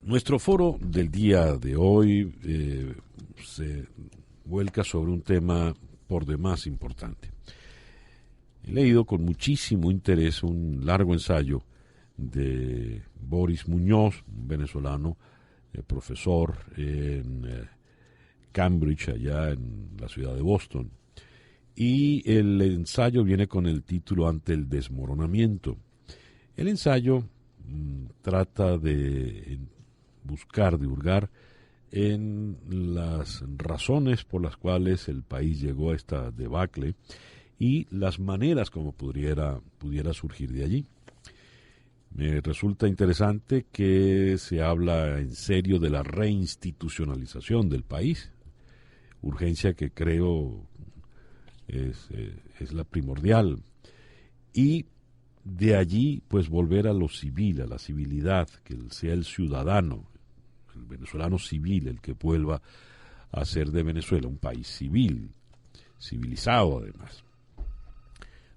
Nuestro foro del día de hoy se vuelca sobre un tema por demás importante. He leído con muchísimo interés un largo ensayo de Boris Muñoz, un venezolano, profesor en Cambridge, allá en la ciudad de Boston. Y el ensayo viene con el título Ante el desmoronamiento. El ensayo trata de buscar, divulgar en las razones por las cuales el país llegó a esta debacle y las maneras como pudiera surgir de allí. Me resulta interesante que se habla en serio de la reinstitucionalización del país, urgencia que creo es la primordial, y de allí pues volver a lo civil, a la civilidad, que sea el ciudadano, el venezolano civil, el que vuelva a hacer de Venezuela un país civil, civilizado además.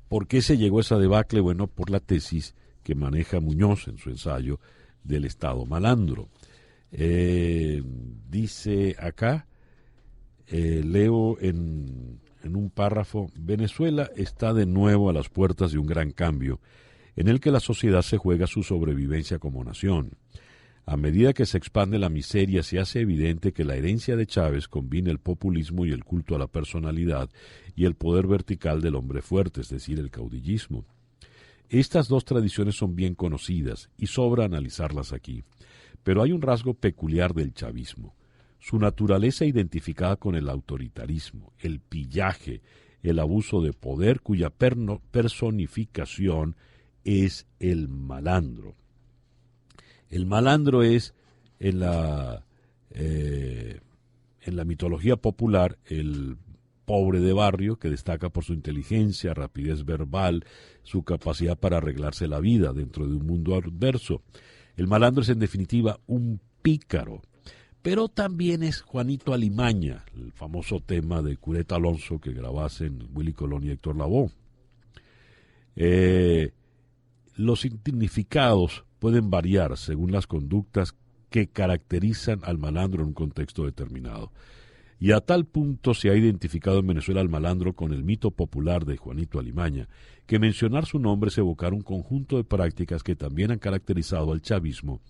¿Por qué se llegó a esa debacle? Bueno, por la tesis que maneja Muñoz en su ensayo del Estado malandro. Dice acá, leo en un párrafo: Venezuela está de nuevo a las puertas de un gran cambio en el que la sociedad se juega su sobrevivencia como nación. A medida que se expande la miseria, se hace evidente que la herencia de Chávez combina el populismo y el culto a la personalidad y el poder vertical del hombre fuerte, es decir, el caudillismo. Estas dos tradiciones son bien conocidas y sobra analizarlas aquí, pero hay un rasgo peculiar del chavismo: su naturaleza identificada con el autoritarismo, el pillaje, el abuso de poder, cuya personificación es el malandro. El malandro es, en la mitología popular, el pobre de barrio que destaca por su inteligencia, rapidez verbal, su capacidad para arreglarse la vida dentro de un mundo adverso. El malandro es en definitiva un pícaro, pero también es Juanito Alimaña, el famoso tema de Cureta Alonso que grabasen Willy Colón y Héctor Lavoe. Los significados pueden variar según las conductas que caracterizan al malandro en un contexto determinado. Y a tal punto se ha identificado en Venezuela al malandro con el mito popular de Juanito Alimaña, que mencionar su nombre es evocar un conjunto de prácticas que también han caracterizado al chavismo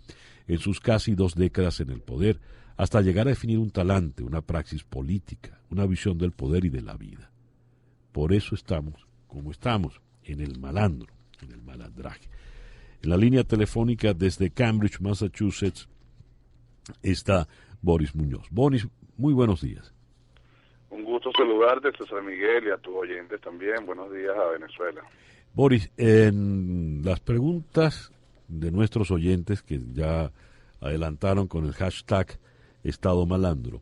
en sus casi 2 décadas en el poder, hasta llegar a definir un talante, una praxis política, una visión del poder y de la vida. Por eso estamos como estamos, en el malandro, en el malandraje. En la línea telefónica desde Cambridge, Massachusetts, está Boris Muñoz. Boris, muy buenos días. Un gusto saludarte, César Miguel, y a tus oyentes también. Buenos días a Venezuela. Boris, en las preguntas de nuestros oyentes que ya adelantaron con el hashtag Estado Malandro,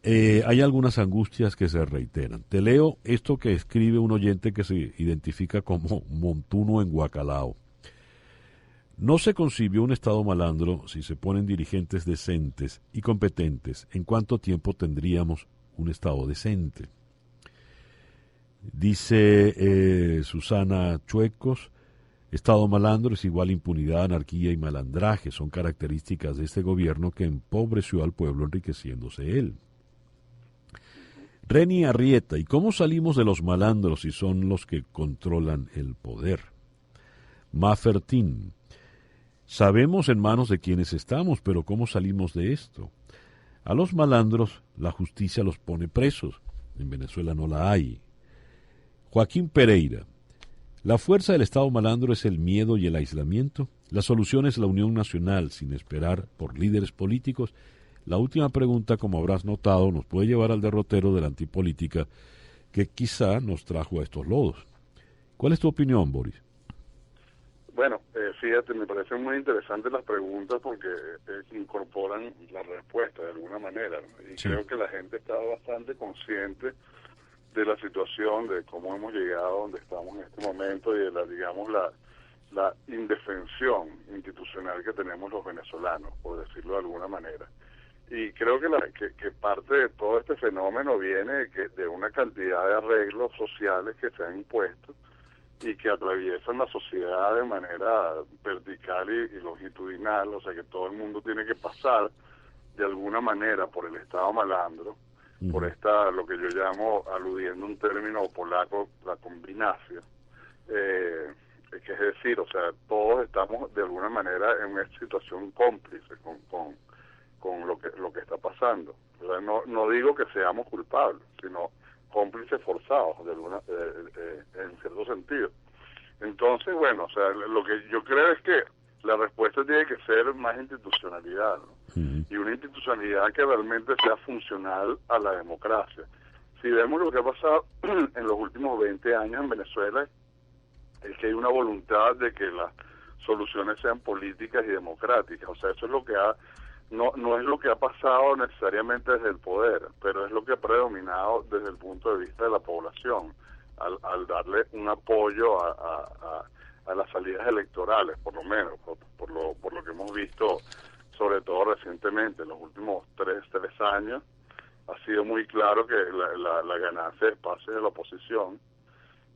hay algunas angustias que se reiteran. Te leo esto que escribe un oyente que se identifica como Montuno en Guacalao. No se concibió un Estado malandro si se ponen dirigentes decentes y competentes. ¿En cuánto tiempo tendríamos un Estado decente? Dice Susana Chuecos: Estado malandro es igual impunidad, anarquía y malandraje. Son características de este gobierno que empobreció al pueblo enriqueciéndose él. Reni Arrieta: ¿y cómo salimos de los malandros si son los que controlan el poder? Mafertín: sabemos en manos de quienes estamos, pero ¿cómo salimos de esto? A los malandros la justicia los pone presos. En Venezuela no la hay. Joaquín Pereira: ¿la fuerza del Estado malandro es el miedo y el aislamiento? La solución es la unión nacional, sin esperar por líderes políticos. La última pregunta, como habrás notado, nos puede llevar al derrotero de la antipolítica que quizá nos trajo a estos lodos. ¿Cuál es tu opinión, Boris? Bueno, fíjate, me parecen muy interesantes las preguntas porque incorporan la respuesta de alguna manera, ¿no? Y sí, creo que la gente está bastante consciente de la situación, de cómo hemos llegado a donde estamos en este momento y de la indefensión institucional que tenemos los venezolanos, por decirlo de alguna manera. Y creo que parte de todo este fenómeno viene de una cantidad de arreglos sociales que se han impuesto y que atraviesan la sociedad de manera vertical y longitudinal, o sea que todo el mundo tiene que pasar de alguna manera por el Estado malandro, por esta, lo que yo llamo, aludiendo a un término polaco, la combinación, que es decir, o sea, todos estamos de alguna manera en una situación cómplice con lo que está pasando. O sea, no digo que seamos culpables, sino cómplices forzados en cierto sentido. Entonces, bueno, o sea, lo que yo creo es que la respuesta tiene que ser más institucionalidad, ¿no? Y una institucionalidad que realmente sea funcional a la democracia. Si vemos lo que ha pasado en los últimos 20 años en Venezuela, es que hay una voluntad de que las soluciones sean políticas y democráticas. O sea, eso es lo que no es lo que ha pasado necesariamente desde el poder, pero es lo que ha predominado desde el punto de vista de la población, al darle un apoyo a las salidas electorales, por lo menos, por lo que hemos visto, sobre todo recientemente, en los últimos tres años, ha sido muy claro que la ganancia de espacios de la oposición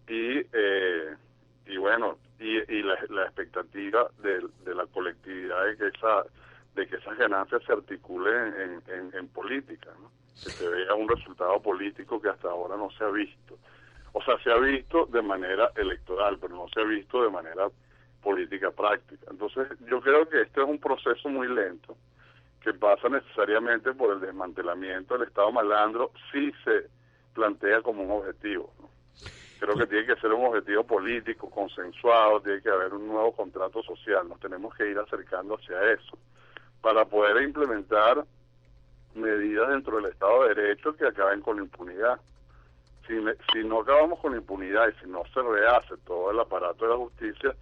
y bueno, y la expectativa de la colectividad de que esas ganancias se articulen en política, ¿no? Que se vea un resultado político que hasta ahora no se ha visto. O sea, se ha visto de manera electoral, pero no se ha visto de manera política práctica. Entonces, yo creo que este es un proceso muy lento, que pasa necesariamente por el desmantelamiento del Estado malandro, si se plantea como un objetivo, ¿no? Creo que tiene que ser un objetivo político, consensuado, tiene que haber un nuevo contrato social, nos tenemos que ir acercando hacia eso, para poder implementar medidas dentro del Estado de Derecho que acaben con la impunidad. Si no acabamos con la impunidad y si no se rehace todo el aparato de la justicia,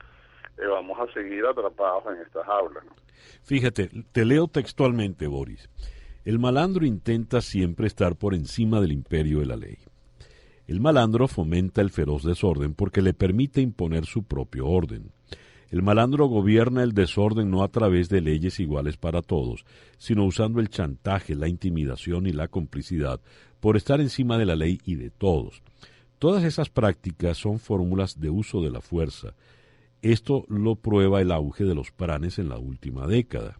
vamos a seguir atrapados en estas aulas, ¿no? Fíjate, te leo textualmente, Boris. El malandro intenta siempre estar por encima del imperio de la ley. El malandro fomenta el feroz desorden porque le permite imponer su propio orden. El malandro gobierna el desorden no a través de leyes iguales para todos, sino usando el chantaje, la intimidación y la complicidad por estar encima de la ley y de todos. Todas esas prácticas son fórmulas de uso de la fuerza. Esto lo prueba el auge de los planes en la última década.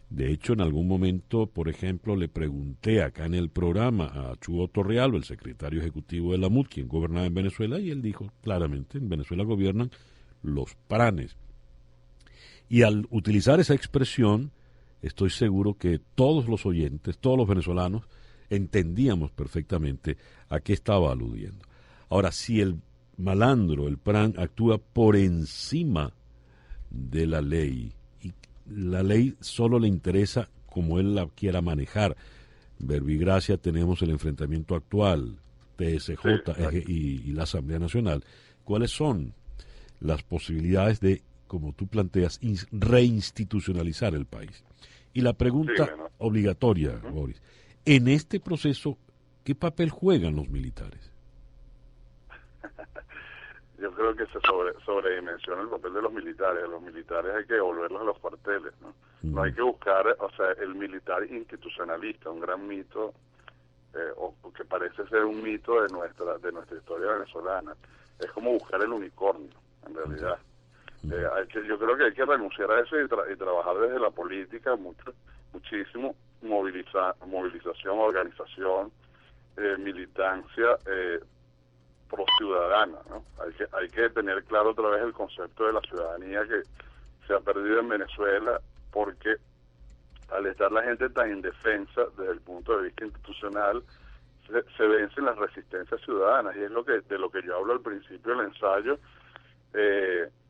De hecho, en algún momento, por ejemplo, le pregunté acá en el programa a Chugo Torrealba, el secretario ejecutivo de la MUD, quien gobernaba en Venezuela, y él dijo claramente, en Venezuela gobiernan los planes. Y al utilizar esa expresión, estoy seguro que todos los oyentes, todos los venezolanos, entendíamos perfectamente a qué estaba aludiendo. Ahora, si el malandro, el PRAN, actúa por encima de la ley y la ley solo le interesa como él la quiera manejar. Verbigracia tenemos el enfrentamiento actual, TSJ y la Asamblea Nacional. ¿Cuáles son las posibilidades de, como tú planteas, reinstitucionalizar el país? Y la pregunta obligatoria, Boris, en este proceso, ¿qué papel juegan los militares? Yo creo que se sobredimensiona el papel de los militares. A los militares hay que devolverlos a los cuarteles, ¿no? No hay que buscar, o sea, el militar institucionalista, un gran mito, o que parece ser un mito de nuestra historia venezolana. Es como buscar el unicornio, en realidad. Yo creo que hay que renunciar a eso y trabajar desde la política muchísimo, movilización, organización, militancia, pro ciudadana, ¿no? Hay que tener claro otra vez el concepto de la ciudadanía que se ha perdido en Venezuela, porque al estar la gente tan indefensa desde el punto de vista institucional, se vencen las resistencias ciudadanas, y es de lo que yo hablo al principio del ensayo,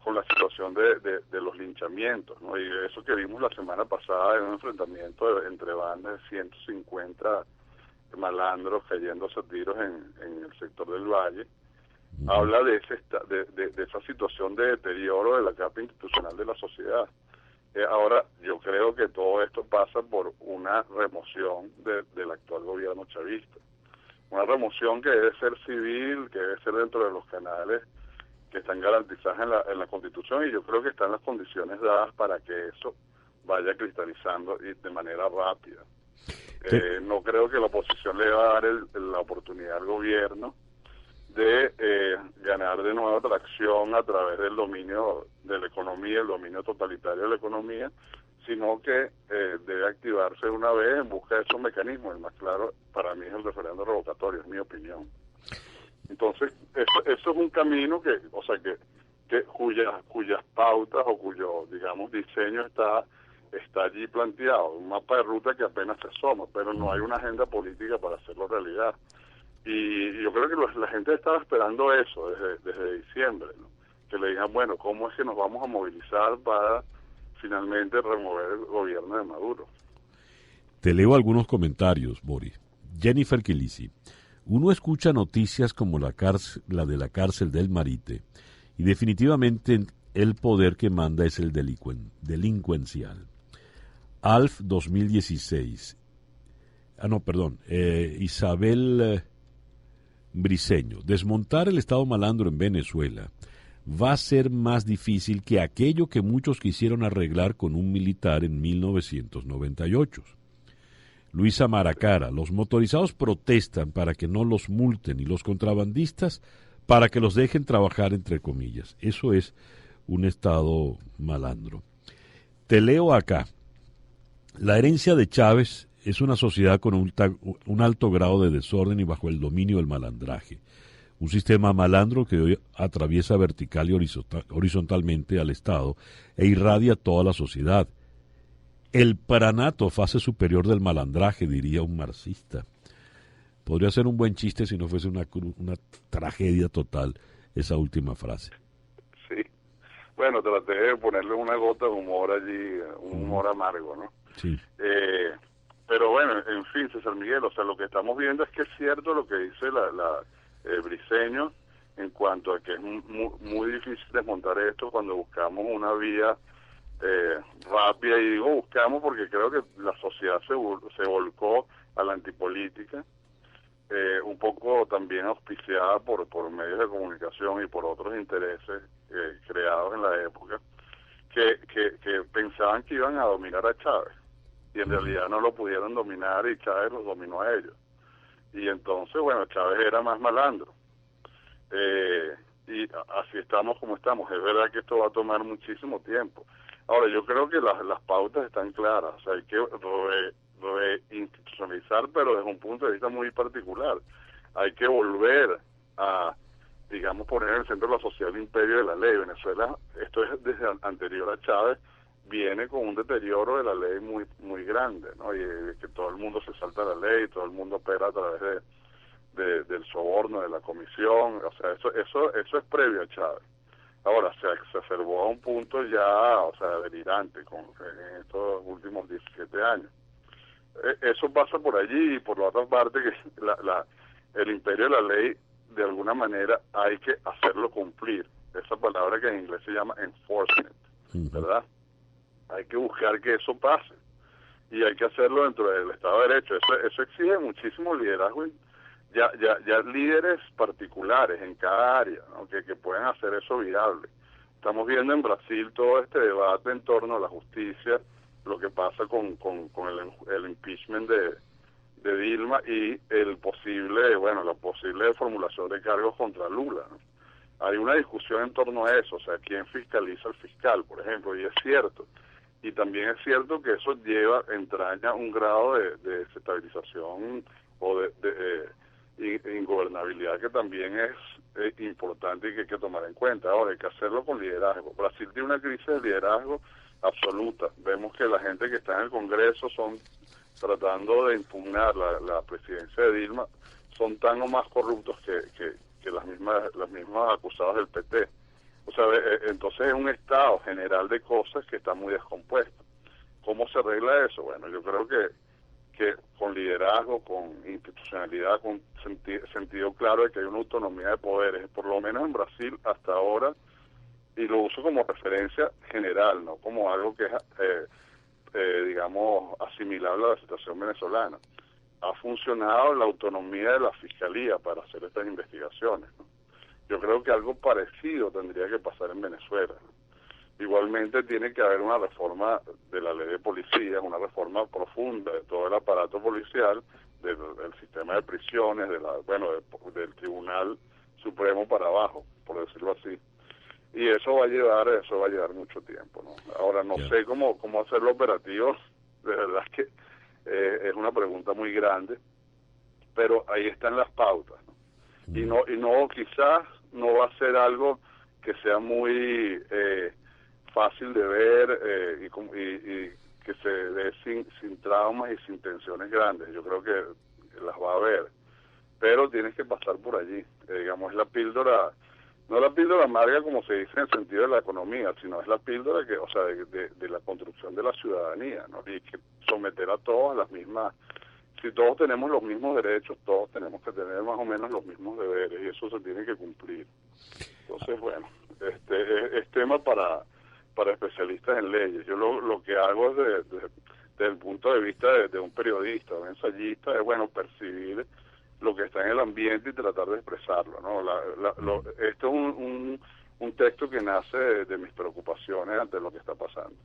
con la situación de los linchamientos, ¿no? Y eso que vimos la semana pasada en un enfrentamiento entre bandas de 150 malandros cayéndose a tiros en el sector del Valle, habla de esa situación de deterioro de la capa institucional de la sociedad. Ahora, yo creo que todo esto pasa por una remoción del actual gobierno chavista. Una remoción que debe ser civil, que debe ser dentro de los canales que están garantizadas en la Constitución, y yo creo que están las condiciones dadas para que eso vaya cristalizando y de manera rápida. No creo que la oposición le va a dar la oportunidad al gobierno de ganar de nuevo tracción a través del dominio de la economía, el dominio totalitario de la economía, sino que debe activarse una vez en busca de esos mecanismos. El más claro para mí es el referendo revocatorio, es mi opinión. Entonces, eso es un camino cuyas pautas o cuyo, digamos, diseño está allí planteado, un mapa de ruta que apenas se asoma, pero no hay una agenda política para hacerlo realidad. Y yo creo que la gente estaba esperando eso desde diciembre, ¿no? Que le digan, bueno, ¿cómo es que nos vamos a movilizar para finalmente remover el gobierno de Maduro? Te leo algunos comentarios, Boris. Jennifer Kilisi. Uno escucha noticias como la de la cárcel del Marite y definitivamente el poder que manda es el delincuencial. Alf 2016. Isabel Briceño. Desmontar el Estado malandro en Venezuela va a ser más difícil que aquello que muchos quisieron arreglar con un militar en 1998. Luisa Maracara, los motorizados protestan para que no los multen y los contrabandistas para que los dejen trabajar, entre comillas. Eso es un Estado malandro. Te leo acá. La herencia de Chávez es una sociedad con un alto grado de desorden y bajo el dominio del malandraje. Un sistema malandro que hoy atraviesa vertical y horizontalmente al Estado e irradia a toda la sociedad. El pranato, fase superior del malandraje, diría un marxista. Podría ser un buen chiste si no fuese una tragedia total esa última frase. Sí. Bueno, traté de ponerle una gota de humor allí, un humor amargo, ¿no? Sí. Pero bueno, en fin, César Miguel, o sea, lo que estamos viendo es que es cierto lo que dice Briceño en cuanto a que es muy difícil desmontar esto cuando buscamos una vía rápida, y digo buscamos porque creo que la sociedad se volcó a la antipolítica, un poco también auspiciada por medios de comunicación y por otros intereses creados en la época, que pensaban que iban a dominar a Chávez, y en realidad no lo pudieron dominar y Chávez los dominó a ellos. Y entonces, bueno, Chávez era más malandro. Y así estamos como estamos. Es verdad que esto va a tomar muchísimo tiempo. Ahora, yo creo que las pautas están claras. O sea, hay que reinstitucionalizar, pero desde un punto de vista muy particular. Hay que volver a, digamos, poner en el centro de la sociedad el imperio de la ley. Venezuela, esto es desde anterior a Chávez, viene con un deterioro de la ley muy grande, ¿no? Y que todo el mundo se salta la ley, todo el mundo opera a través del soborno, de la comisión. O sea, eso es previo a Chávez. Ahora se exacerbó a un punto ya, o sea, delirante en estos últimos 17 años. Eso pasa por allí, y por la otra parte que el imperio de la ley, de alguna manera, hay que hacerlo cumplir. Esa palabra que en inglés se llama enforcement, ¿verdad? Hay que buscar que eso pase, y hay que hacerlo dentro del Estado de Derecho. Eso exige muchísimo liderazgo, ya líderes particulares en cada área, ¿no? que puedan hacer eso viable. Estamos viendo en Brasil todo este debate en torno a la justicia, lo que pasa con el impeachment de Dilma y la posible formulación de cargos contra Lula, ¿no? Hay una discusión en torno a eso, o sea, quién fiscaliza al fiscal, por ejemplo, y es cierto. Y también es cierto que eso entraña un grado de desestabilización o de ingobernabilidad que también es importante y que hay que tomar en cuenta. Ahora, hay que hacerlo con liderazgo. Brasil tiene una crisis de liderazgo absoluta. Vemos que la gente que está en el Congreso son tratando de impugnar la presidencia de Dilma, son tan o más corruptos que las mismas acusadas del PT. O sea, entonces es un estado general de cosas que está muy descompuesto. ¿Cómo se arregla eso? Bueno, yo creo que con liderazgo, con institucionalidad, con sentido claro de que hay una autonomía de poderes, por lo menos en Brasil hasta ahora, y lo uso como referencia general, no como algo que es, digamos, asimilable a la situación venezolana. Ha funcionado la autonomía de la Fiscalía para hacer estas investigaciones, ¿no? Yo creo que algo parecido tendría que pasar en Venezuela, ¿no? Igualmente tiene que haber una reforma de la ley de policía, una reforma profunda de todo el aparato policial, del sistema de prisiones, del Tribunal Supremo para abajo, por decirlo así. Y eso va a llevar mucho tiempo, ¿no? Ahora no sé cómo hacerlo operativo, de verdad es que es una pregunta muy grande, pero ahí están las pautas, ¿no? Y no quizás no va a ser algo que sea muy fácil de ver y que se dé sin traumas y sin tensiones grandes. Yo creo que las va a haber, pero tienes que pasar por allí. Digamos, es la píldora, no la píldora amarga como se dice en el sentido de la economía, sino es la píldora que, o sea, de la construcción de la ciudadanía, ¿no? Y que someter a todos a las mismas. Si todos tenemos los mismos derechos, todos tenemos que tener más o menos los mismos deberes, y eso se tiene que cumplir. Entonces, bueno, es tema para especialistas en leyes. Yo lo que hago es desde el punto de vista de un periodista, un ensayista, es, bueno, percibir lo que está en el ambiente y tratar de expresarlo, ¿no? Esto es un texto que nace de mis preocupaciones ante lo que está pasando.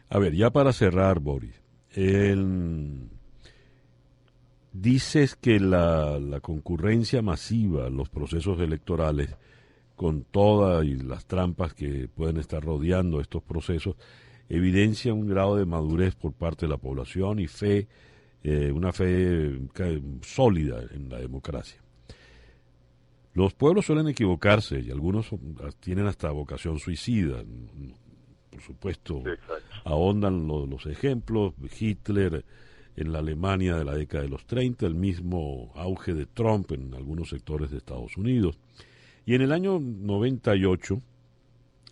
A ver, ya para cerrar, Boris, dices que la concurrencia masiva, los procesos electorales, con todas y las trampas que pueden estar rodeando estos procesos, evidencia un grado de madurez por parte de la población y una fe sólida en la democracia. Los pueblos suelen equivocarse y algunos tienen hasta vocación suicida. Por supuesto, ahondan los ejemplos. Hitler en la Alemania de la década de los 30, el mismo auge de Trump en algunos sectores de Estados Unidos. Y en el año 98,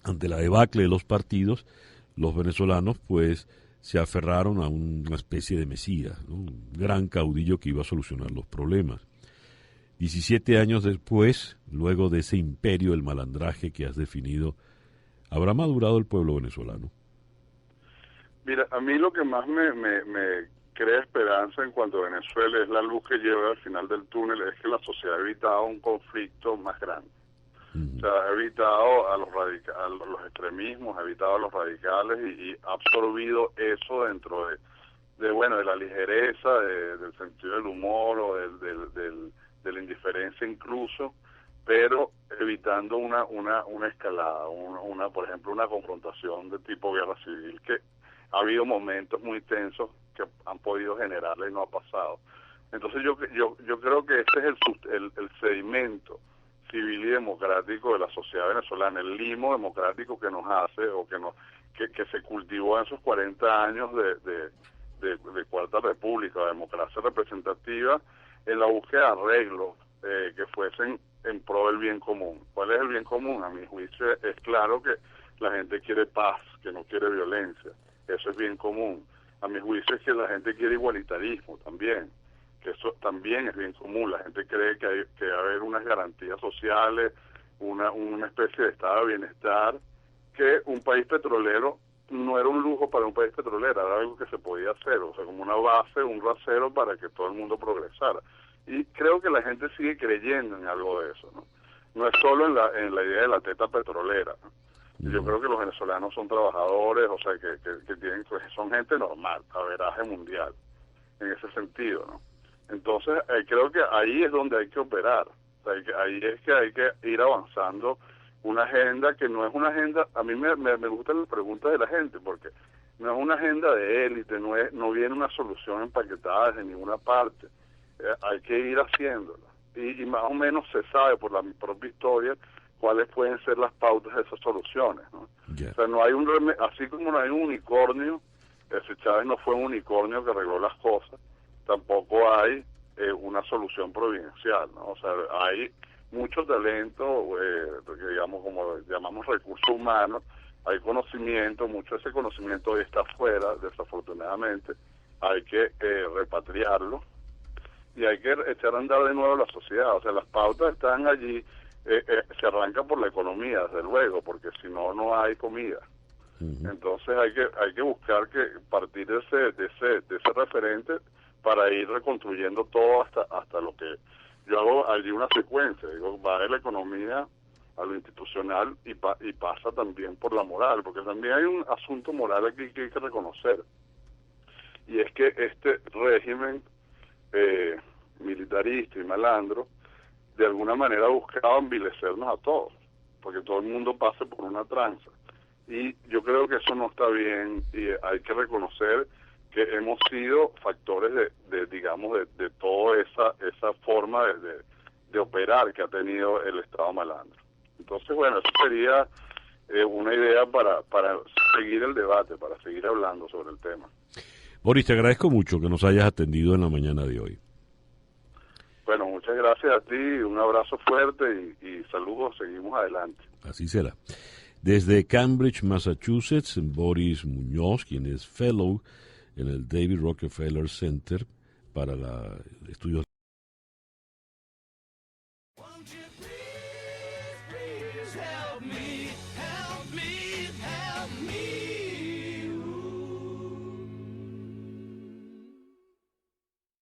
ante la debacle de los partidos, los venezolanos pues se aferraron a una especie de mesías, ¿no? Un gran caudillo que iba a solucionar los problemas. 17 años después, luego de ese imperio del malandraje que has definido, ¿habrá madurado el pueblo venezolano? Mira, a mí lo que más me crea esperanza en cuanto a Venezuela es la luz que lleva al final del túnel, es que la sociedad ha evitado un conflicto más grande. O sea, ha evitado a los extremismos, ha evitado a los radicales y ha absorbido eso dentro de la ligereza, del sentido del humor o de la indiferencia incluso, pero evitando una escalada, por ejemplo, una confrontación de tipo guerra civil, que ha habido momentos muy tensos que han podido generarla y no ha pasado. Entonces yo creo que este es el sedimento civil y democrático de la sociedad venezolana, el limo democrático que nos hace o que se cultivó en esos 40 años de Cuarta República, de democracia representativa, en la búsqueda de arreglos que fuesen en pro del bien común. ¿Cuál es el bien común? A mi juicio es claro que la gente quiere paz, que no quiere violencia. Eso es bien común. A mi juicio es que la gente quiere igualitarismo también, que eso también es bien común. La gente cree que hay que haber unas garantías sociales, una especie de estado de bienestar, que un país petrolero no era un lujo para un país petrolero, era algo que se podía hacer, o sea, como una base, un rasero para que todo el mundo progresara. Y creo que la gente sigue creyendo en algo de eso, ¿no? No es solo en la idea de la teta petrolera, ¿no? Yo creo que los venezolanos son trabajadores, o sea, que tienen, pues, son gente normal, averaje mundial, en ese sentido, ¿no? Entonces, creo que ahí es donde hay que operar. O sea, ahí es que hay que ir avanzando una agenda que no es una agenda. A mí me gustan las preguntas de la gente, porque no es una agenda de élite, no viene una solución empaquetada de ninguna parte. Hay que ir haciéndola. Y más o menos se sabe por la propia historia cuáles pueden ser las pautas de esas soluciones, ¿no? Yeah. O sea, no hay así como no hay un unicornio, ese Chávez no fue un unicornio que arregló las cosas, tampoco hay una solución providencial, ¿no? O sea, hay mucho talento, que digamos, como llamamos recursos humanos, hay conocimiento, mucho de ese conocimiento hoy está afuera, desafortunadamente, hay que repatriarlo y hay que echar a andar de nuevo la sociedad. O sea, las pautas están allí, se arranca por la economía, desde luego, porque si no, no hay comida. Entonces hay que buscar que partir de ese referente para ir reconstruyendo todo hasta lo que yo hago allí una secuencia. Digo, va de la economía a lo institucional y pasa también por la moral, porque también hay un asunto moral aquí que hay que reconocer, y es que este régimen militarista y malandro de alguna manera buscaba envilecernos a todos, porque todo el mundo pasa por una tranza. Y yo creo que eso no está bien y hay que reconocer que hemos sido factores de toda esa forma de operar que ha tenido el Estado malandro. Entonces, bueno, eso sería una idea para seguir el debate, para seguir hablando sobre el tema. Boris, te agradezco mucho que nos hayas atendido en la mañana de hoy. Bueno, muchas gracias a ti, un abrazo fuerte y saludos, seguimos adelante. Así será. Desde Cambridge, Massachusetts, Boris Muñoz, quien es fellow en el David Rockefeller Center para estudios